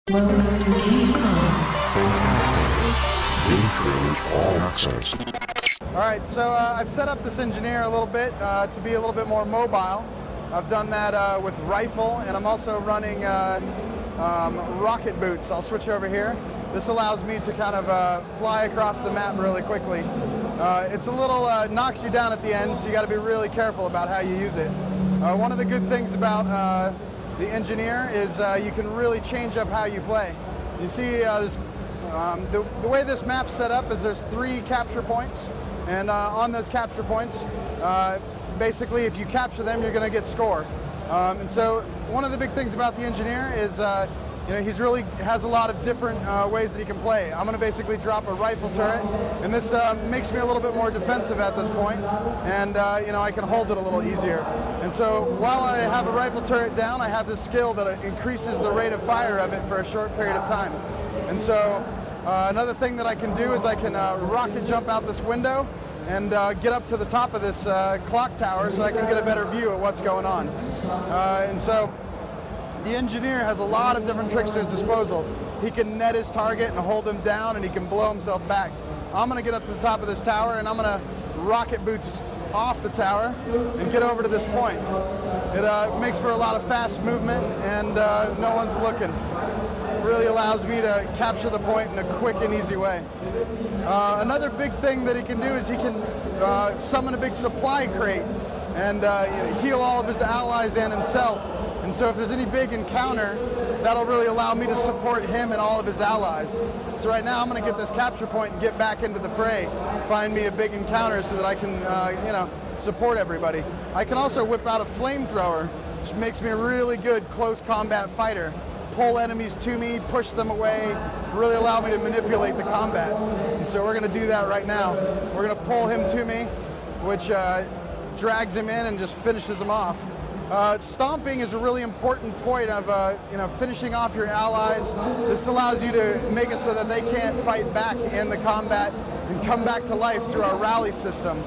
Welcome to GamesCom. Fantastic. Game trailers all access. Alright, so I've set up this engineer a little bit to be a little bit more mobile. I've done that with rifle, and I'm also running rocket boots. I'll switch over here. This allows me to kind of fly across the map really quickly. It's a little, knocks you down at the end, so you got to be really careful about how you use it. One of the good things about the engineer is you can really change up how you play. You see, the way this map's set up is there's 3 capture points, and on those capture points, basically if you capture them, you're going to get score. And so one of the big things about the engineer is you know, he's really has a lot of different ways that he can play. I'm going to basically drop a rifle turret, and this makes me a little bit more defensive at this point, and you know, I can hold it a little easier. And so while I have a rifle turret down, I have this skill that increases the rate of fire of it for a short period of time. And so another thing that I can do is I can rocket jump out this window and get up to the top of this clock tower so I can get a better view of what's going on. And so the engineer has a lot of different tricks to his disposal. He can net his target and hold him down, and he can blow himself back. I'm going to get up to the top of this tower, and I'm going to rocket boots off the tower and get over to this point. It makes for a lot of fast movement, and no one's looking. It really allows me to capture the point in a quick and easy way. Another big thing that he can do is he can summon a big supply crate and you know, heal all of his allies and himself. And so if there's any big encounter, that'll really allow me to support him and all of his allies. So right now I'm going to get this capture point and get back into the fray, find me a big encounter so that I can you know, support everybody. I can also whip out a flamethrower, which makes me a really good close combat fighter. Pull enemies to me, push them away, really allow me to manipulate the combat. And so we're going to do that right now. We're going to pull him to me, which drags him in and just finishes him off. Stomping is a really important point of you know, finishing off your allies. This allows you to make it so that they can't fight back in the combat and come back to life through our rally system.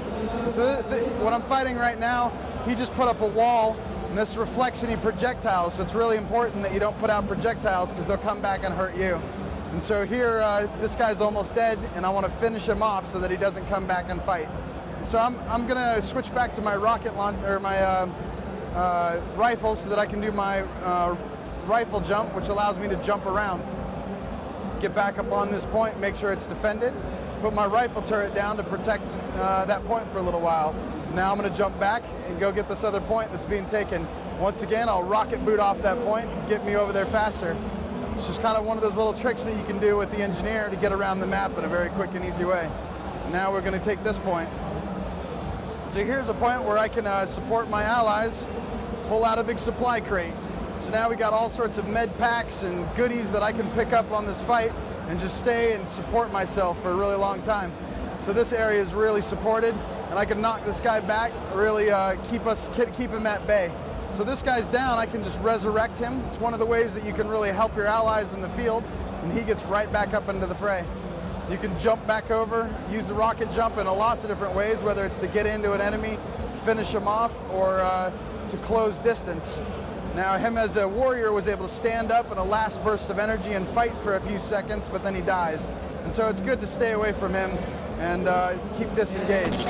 So what I'm fighting right now, he just put up a wall, and this reflects any projectiles, so it's really important that you don't put out projectiles because they'll come back and hurt you. And so here, this guy's almost dead, and I want to finish him off so that he doesn't come back and fight. So I'm going to switch back to my rocket launch, or my rifle, so that I can do my rifle jump, which allows me to jump around. Get back up on this point, make sure it's defended, put my rifle turret down to protect that point for a little while. Now I'm going to jump back and go get this other point that's being taken. Once again, I'll rocket boot off that point, get me over there faster. It's just kind of one of those little tricks that you can do with the engineer to get around the map in a very quick and easy way. Now we're going to take this point. So here's a point where I can support my allies, pull out a big supply crate. So now we got all sorts of med packs and goodies that I can pick up on this fight and just stay and support myself for a really long time. So this area is really supported, and I can knock this guy back, really keep him at bay. So this guy's down, I can just resurrect him. It's one of the ways that you can really help your allies in the field, and he gets right back up into the fray. You can jump back over, use the rocket jump in lots of different ways, whether it's to get into an enemy, finish him off, or to close distance. Now, him as a warrior was able to stand up in a last burst of energy and fight for a few seconds, but then he dies. And so it's good to stay away from him and keep disengaged.